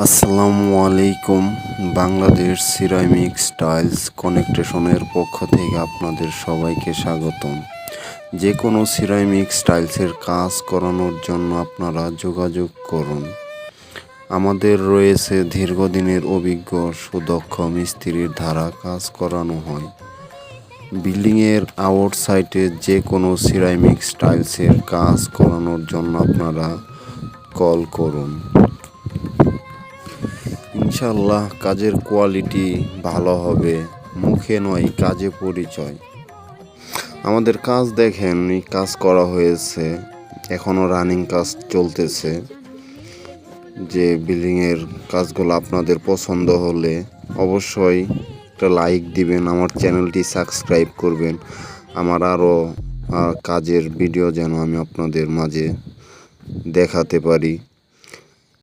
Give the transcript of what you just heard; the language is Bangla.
আসসালামু আলাইকুম। বাংলাদেশ সিরামিক টাইলস কানেকশনের পক্ষ থেকে আপনাদের সবাইকে স্বাগতম। যে কোনো সিরামিক টাইলসের কাজ করানোর জন্য আপনারা যোগাযোগ করুন। আমাদের রয়েছে দীর্ঘদিনের অভিজ্ঞ সুদক্ষ মিস্ত্রির দ্বারা কাজ করানো হয়। বিল্ডিংয়ের আউটসাইডে যে কোনো সিরামিক টাইলসের কাজ করানোর জন্য আপনারা কল করুন। ইনশাল্লাহ কাজের কোয়ালিটি ভালো হবে, মুখে নয় কাজে পরিচয়। আমাদের কাজ দেখেন, কাজ করা হয়েছে, এখনও রানিং কাজ চলতেছে। যে বিল্ডিংয়ের কাজগুলো আপনাদের পছন্দ হলে অবশ্যই একটা লাইক দিবেন, আমার চ্যানেলটি সাবস্ক্রাইব করবেন। আমার আরও কাজের ভিডিও যেন আমি আপনাদের মাঝে দেখাতে পারি।